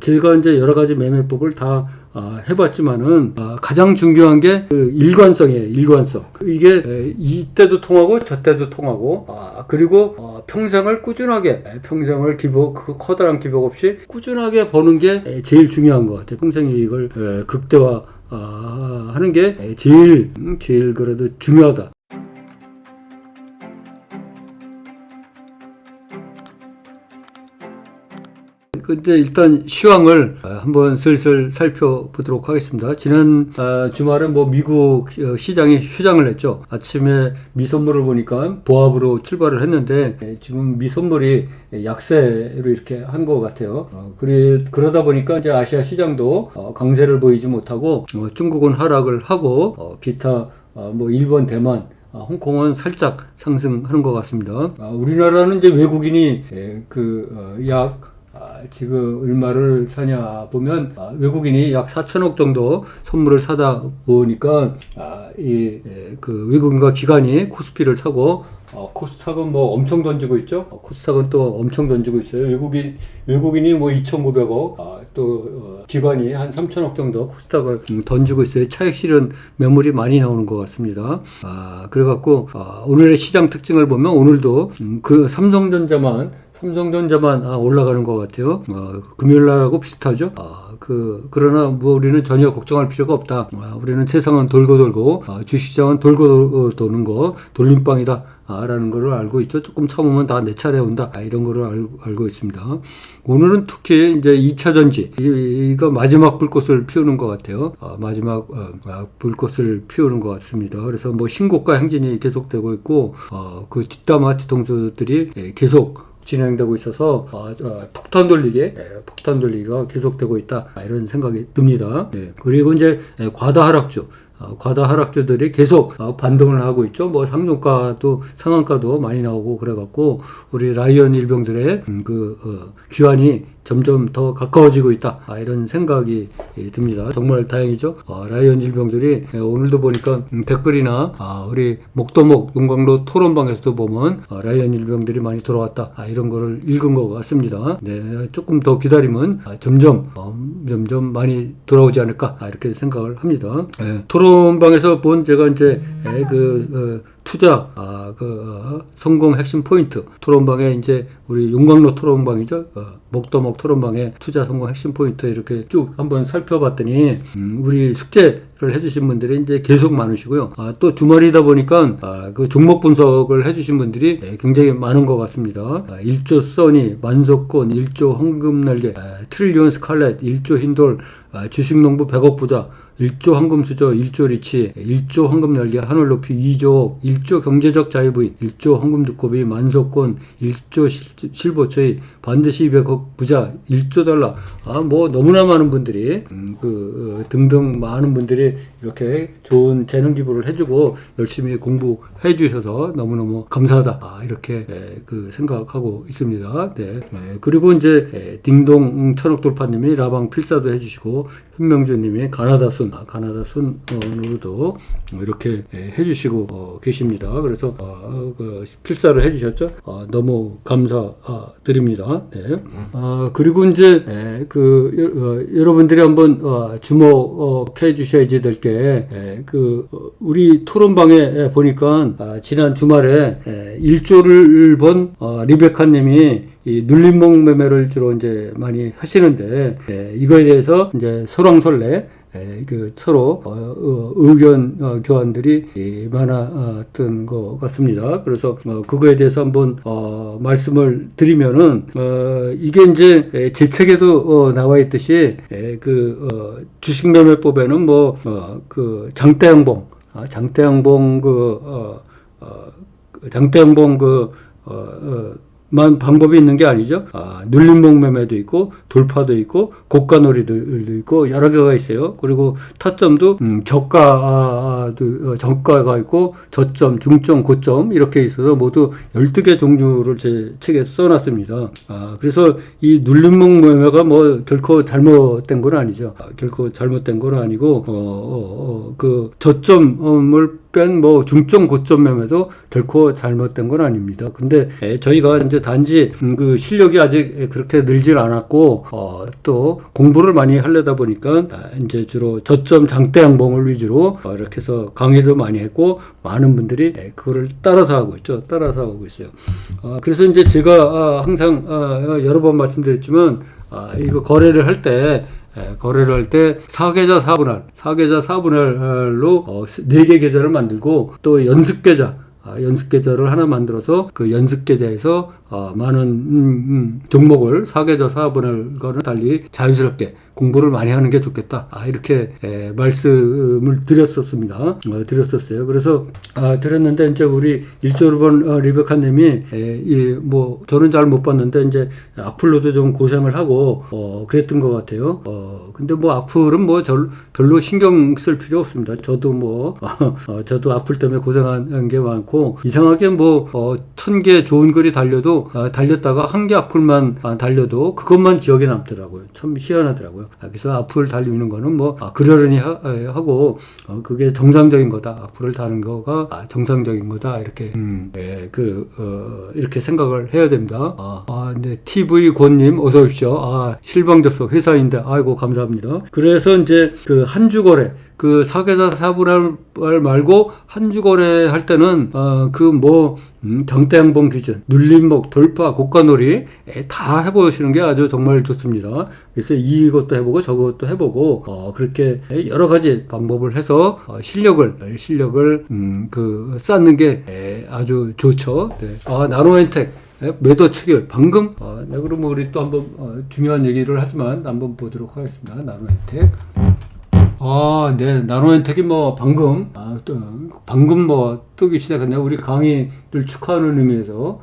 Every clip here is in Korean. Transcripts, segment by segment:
제가 이제 여러 가지 매매법을 다 해봤지만은 가장 중요한 게 그 일관성이에요. 일관성. 이게 이때도 통하고 저때도 통하고 그리고 평생을 꾸준하게 평생을 그 커다란 기복 없이 꾸준하게 버는 게 제일 중요한 것 같아요. 평생 이익을 극대화 하는 게 제일 그래도 중요하다. 근데 일단 시황을 한번 슬슬 살펴보도록 하겠습니다. 지난 주말에 미국 시장이 휴장을 했죠. 아침에 미선물을 보니까 보합으로 출발을 했는데 지금 미선물이 약세로 이렇게 한 것 같아요. 그러다 보니까 이제 아시아 시장도 강세를 보이지 못하고 중국은 하락을 하고 기타 일본, 대만, 홍콩은 살짝 상승하는 것 같습니다. 우리나라는 이제 외국인이 지금 얼마를 사냐 보면 외국인이 약 4천억 정도 선물을 사다 보니까 외국인과 기관이 코스피를 사고 코스닥은 엄청 던지고 있죠. 코스닥은 또 엄청 던지고 있어요. 외국인이 2,900억, 또 기관이 한 3,000억 정도 코스닥을 던지고 있어요. 차익 실현 매물이 많이 나오는 것 같습니다. 그래갖고 오늘의 시장 특징을 보면 오늘도 그 삼성전자만 올라가는 것 같아요. 금요일날하고 비슷하죠. 그러나 우리는 전혀 걱정할 필요가 없다. 우리는 세상은 돌고 주식시장은 돌고 도는 거 돌림방이다. 라는 거를 알고 있죠. 조금 참으면 다 내 차례 온다. 이런 거를 알고 있습니다. 오늘은 특히 이제 2차 전지, 이거 마지막 불꽃을 피우는 것 같아요. 마지막 불꽃을 피우는 것 같습니다. 그래서 신고가 행진이 계속되고 있고, 그 뒷담화 뒤통수들이 계속 진행되고 있어서 폭탄 돌리기가 계속되고 있다. 이런 생각이 듭니다. 그리고 이제 과다 하락주들이 계속 반등을 하고 있죠. 상종가도 상한가도 많이 나오고 그래갖고 우리 라이언 일병들의 귀환이 점점 더 가까워지고 있다. 이런 생각이 듭니다. 정말 다행이죠. 라이언 일병들이 오늘도 보니까 댓글이나 우리 목도목 용광로 토론방에서도 보면 라이언 일병들이 많이 돌아왔다. 이런 거를 읽은 것 같습니다. 네, 조금 더 기다리면 점점 많이 돌아오지 않을까 이렇게 생각을 합니다. 토론방에서 본 제가 이제 투자 성공 핵심 포인트 토론방에 이제 우리 용광로 토론방이죠. 목도목 토론방의 투자 성공 핵심 포인트 이렇게 쭉 한번 살펴봤더니 우리 숙제를 해주신 분들이 이제 계속 많으시고요. 또 주말이다 보니까 그 종목 분석을 해주신 분들이 굉장히 많은 것 같습니다. 1조 써니, 만석권, 1조 황금날개, 트릴리온 스칼렛, 1조 흰돌, 주식농부 100억 부자, 1조 황금수저, 1조 리치, 1조 황금날개, 하늘높이, 2조, 1조 경제적 자유부인, 1조 황금두꺼비, 만석권, 1조 실버초이, 반드시 200억 부자, 1조 달러. 너무나 많은 분들이, 등등 많은 분들이 이렇게 좋은 재능 기부를 해주고 열심히 공부해 주셔서 너무너무 감사하다. 이렇게 생각하고 있습니다. 네. 그리고 이제 딩동 천억 돌파님이 라방 필사도 해주시고 현명주님이 가나다 순으로도 이렇게 해주시고 계십니다. 그래서 필사를 해주셨죠. 너무 감사드립니다. 네. 그리고 이제 여러분들이 한번 주목해 주셔야지 될 게 우리 토론방에 보니까 지난 주말에 1조를 번 리베카님이 이 눌림목 매매를 주로 이제 많이 하시는데 이거에 대해서 이제 설왕설래 서로 의견 교환들이 많았던 것 같습니다. 그래서 그거에 대해서 한번 말씀을 드리면은 이게 이제 제 책에도 나와 있듯이 주식 매매법에는 장대양봉 만 방법이 있는 게 아니죠. 눌림목 매매도 있고 돌파도 있고 고가놀이도 있고 여러 개가 있어요. 그리고 타점도 저가가 있고 저점, 중점, 고점 이렇게 있어서 모두 12개 종류를 제 책에 써놨습니다. 그래서 이 눌림목 매매가 결코 잘못된 건 아니죠. 결코 잘못된 건 아니고 그 저점을 뺀 뭐 중점 고점 매매도 결코 잘못된 건 아닙니다. 근데 저희가 이제 단지 그 실력이 아직 그렇게 늘질 않았고 또 공부를 많이 하려다 보니까 이제 주로 저점 장대 양봉을 위주로 이렇게 해서 강의도 많이 했고 많은 분들이 그거를 따라서 하고 있죠. 따라서 하고 있어요. 그래서 이제 제가 항상 여러 번 말씀드렸지만 이거 거래를 할 때 사계좌 4분할로 4개 계좌를 만들고 또 연습 계좌를 하나 만들어서 그 연습 계좌에서 많은 종목을 사계좌 4분할과는 달리 자유스럽게 공부를 많이 하는 게 좋겠다. 이렇게 말씀을 드렸었습니다. 드렸었어요. 그래서 드렸는데 이제 우리 1조르번 리베카님이 뭐 저는 잘 못 봤는데 이제 악플로도 좀 고생을 하고 그랬던 것 같아요. 근데 뭐 악플은 뭐 별로 신경 쓸 필요 없습니다. 저도 저도 악플 때문에 고생한 게 많고 이상하게 뭐 1000개 좋은 글이 달렸다가 한 개 악플만 달려도 그것만 기억에 남더라고요. 참 희한하더라고요. 그래서 악플 달리는 거는 뭐 그러려니 하고 그게 정상적인 거다. 악플을 다는 거가 정상적인 거다. 이렇게 이렇게 생각을 해야 됩니다. 네, TV 권님 어서 오십시오. 실방 접속 회사인데 아이고 감사합니다. 그래서 이제 그 한 주 거래 그 사계좌 4분할 말고 한 주 거래 할 때는 장대 양봉 기준, 눌림목, 돌파, 고가놀이 다 해보시는 게 아주 정말 좋습니다. 그래서 이것도 해보고 저것도 해보고 그렇게 여러 가지 방법을 해서 실력을 쌓는 게 아주 좋죠. 네. 나노엔텍 매도 체결 방금 네, 그러면 우리 또 한번 중요한 얘기를 하지만 한번 보도록 하겠습니다. 나노엔텍. 네, 나노엔텍이 방금 뜨기 시작했네요. 우리 강의를 축하하는 의미에서,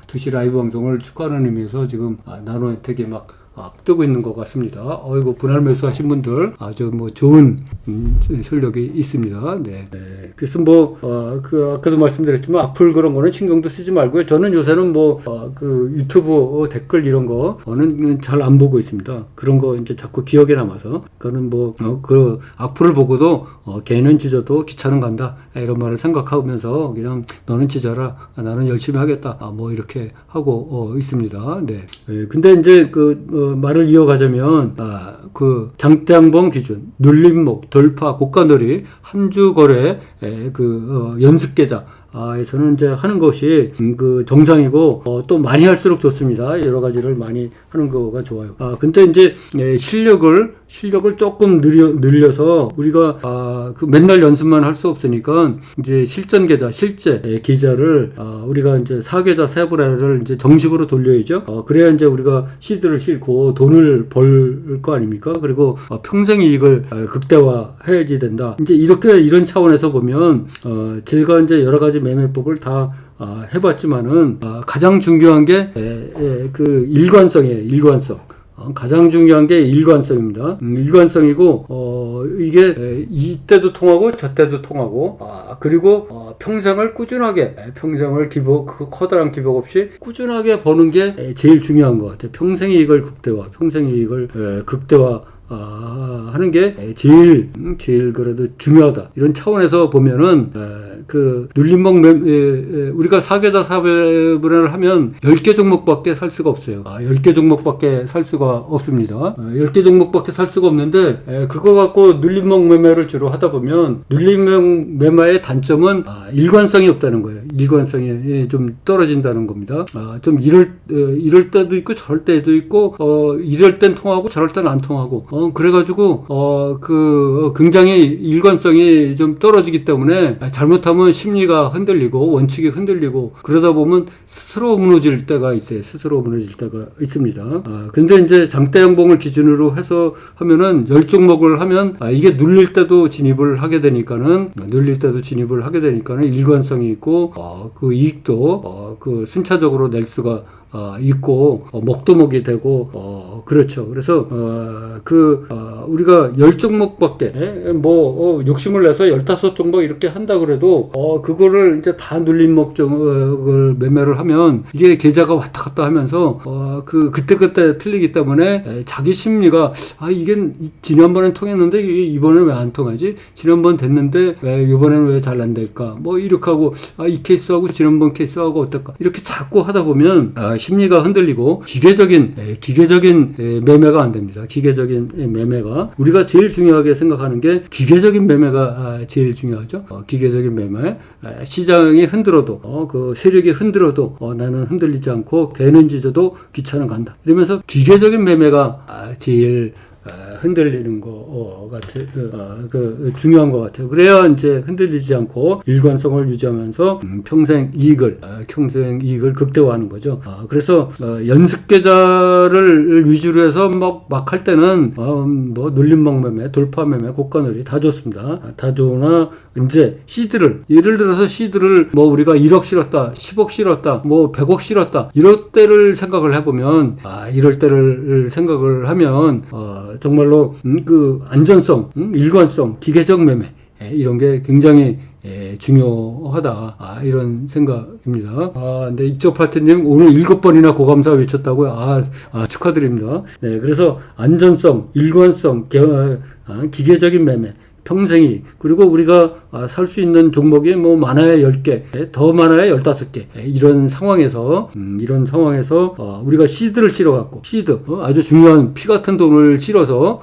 2시 라이브 방송을 축하하는 의미에서 지금 나노엔텍이 뜨고 있는 것 같습니다. 분할 매수하신 분들 아주 좋은 실력이 있습니다. 네. 그래서 아까도 말씀드렸지만 악플 그런 거는 신경도 쓰지 말고요. 저는 요새는 유튜브 댓글 이런 거는 잘 안 보고 있습니다. 그런 거 이제 자꾸 기억에 남아서 그거는 그 악플을 보고도 걔는 찢어도 기차는 간다 이런 말을 생각하면서 그냥 너는 찢어라 나는 열심히 하겠다 이렇게 하고 있습니다. 네. 근데 이제 말을 이어가자면 그 장대양봉 기준, 눌림목, 돌파, 고가놀이 한 주 거래 연습 계좌 에서는 이제 하는 것이 정상이고 또 많이 할수록 좋습니다. 여러 가지를 많이 하는 거가 좋아요. 근데 이제 실력을 조금 늘려서 우리가 맨날 연습만 할 수 없으니까 이제 실전 계좌, 실제 계좌를 우리가 이제 사계좌 세분할을 이제 정식으로 돌려야죠. 그래야 이제 우리가 시드를 싣고 돈을 벌 거 아닙니까? 그리고 평생 이익을 극대화해야지 된다. 이제 이런 차원에서 보면 제가 이제 여러 가지 매매법을 다 해봤지만은 가장 중요한 게 그 일관성이에요. 일관성. 가장 중요한 게 일관성입니다. 일관성이고 이게 이때도 통하고 저때도 통하고 그리고 평생을 꾸준하게 그 커다란 기복 없이 꾸준하게 버는 게 제일 중요한 것 같아요. 평생 이익을 극대화 하는 게 제일 그래도 중요하다. 이런 차원에서 보면은 그 눌림목 우리가 사계좌 사분할을 하면 10개 종목밖에 살 수가 없어요. 10개 종목밖에 살 수가 없습니다. 10개 종목밖에 살 수가 없는데 그거 갖고 눌림목 매매를 주로 하다 보면 눌림목 매매의 단점은 일관성이 없다는 거예요. 일관성이 좀 떨어진다는 겁니다. 좀 이럴 때도 있고 저럴 때도 있고 이럴 땐 통하고 저럴 땐 안 통하고 그래가지고 굉장히 일관성이 좀 떨어지기 때문에 잘못하면 심리가 흔들리고 원칙이 흔들리고 그러다 보면 스스로 무너질 때가 있어요. 스스로 무너질 때가 있습니다. 근데 이제 장대 양봉을 기준으로 해서 하면은 10종목을 하면 이게 눌릴 때도 진입을 하게 되니까는 일관성이 있고 그 이익도 순차적으로 낼 수가 있고 먹도목이 되고 그렇죠. 그래서 우리가 10종목밖에 욕심을 내서 15종목 이렇게 한다 그래도 그거를 이제 다 눌린 목적을 매매를 하면 이게 계좌가 왔다 갔다 하면서 그때 틀리기 때문에 자기 심리가 이게 지난번엔 통했는데 이번엔 왜 안 통하지? 지난번 됐는데 왜 이번에는 왜 잘 안 될까? 뭐 이렇게 하고 이 케이스하고 지난번 케이스하고 어떨까? 이렇게 자꾸 하다 보면 심리가 흔들리고 기계적인 매매가 안 됩니다. 기계적인 매매가 우리가 제일 중요하게 생각하는 게 기계적인 매매가 제일 중요하죠. 기계적인 매매 시장이 흔들어도 그 세력이 흔들어도 나는 흔들리지 않고 되는지 저도 귀찮아 간다. 이러면서 기계적인 매매가 제일 흔들리는 거 같아요. 중요한 것 같아요. 그래야 이제 흔들리지 않고 일관성을 유지하면서 평생 이익을 극대화하는 거죠. 그래서 연습 계좌를 위주로 해서 막 할 때는 눌림목 매매, 돌파 매매, 고가놀이 다 좋습니다. 다 좋으나 이제 예를 들어서 시드를 우리가 1억 실었다, 10억 실었다, 100억 실었다 이럴 때를 생각을 해보면 이럴 때를 생각을 하면 정말로 그 안전성, 일관성, 기계적 매매 이런 게 굉장히 중요하다 이런 생각입니다. 근데 이쪽 파트님 오늘 7번이나 고감사 외쳤다고요. 축하드립니다. 네, 그래서 안전성, 일관성, 기계적인 매매 평생이 그리고 우리가 살 수 있는 종목이 많아야 10개, 더 많아야 15개 이런 상황에서 우리가 시드를 실어갖고 아주 중요한 피 같은 돈을 실어서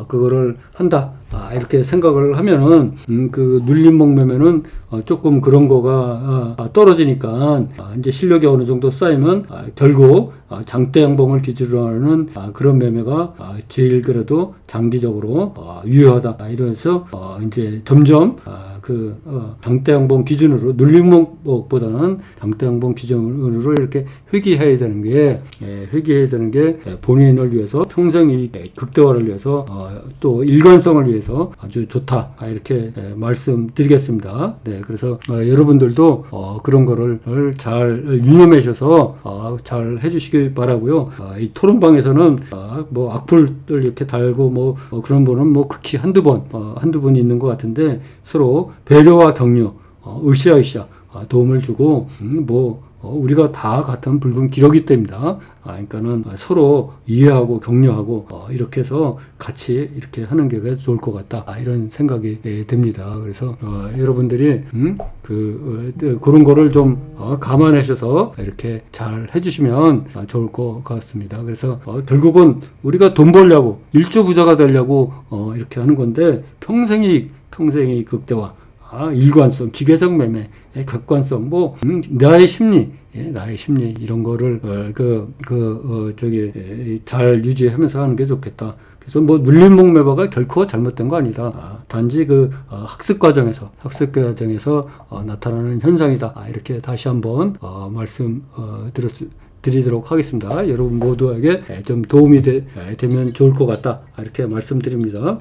그거를 한다. 이렇게 생각을 하면은 그 눌림목 매매는 조금 그런 거가 떨어지니까 이제 실력이 어느 정도 쌓이면 결국 장대 양봉을 기준으로 하는 그런 매매가 제일 그래도 장기적으로 유효하다. 이래서 이제 점점 장대 양봉 기준으로 눌림목보다는 장대 양봉 기준으로 이렇게 회귀해야 되는 게 본인을 위해서 평생 이익 극대화를 위해서 또 일관성을 위해서 아주 좋다. 이렇게 말씀드리겠습니다. 네, 그래서 여러분들도 그런 거를 잘 유념하셔서 잘 해주시기 바라고요. 이 토론방에서는 악플들 이렇게 달고 그런 분은 극히 한두 분 있는 것 같은데 서로 배려와 격려, 으쌰으쌰 도움을 주고 우리가 다 같은 붉은 기러기 때입니다. 그러니까는 서로 이해하고 격려하고 이렇게 해서 같이 이렇게 하는 게 좋을 것 같다. 이런 생각이 듭니다. 그래서 여러분들이 그런 거를 좀 감안하셔서 이렇게 잘 해주시면 좋을 것 같습니다. 그래서 결국은 우리가 돈 벌려고 일조 부자가 되려고 이렇게 하는 건데 평생이 극대화. 일관성, 기계적 매매, 객관성, 나의 심리 이런 거를 잘 유지하면서 하는 게 좋겠다. 그래서 눌림목 매매가 결코 잘못된 거 아니다. 단지 학습 과정에서 나타나는 현상이다. 이렇게 다시 한번 드리도록 하겠습니다. 여러분 모두에게 좀 도움이 되면 좋을 것 같다. 이렇게 말씀드립니다.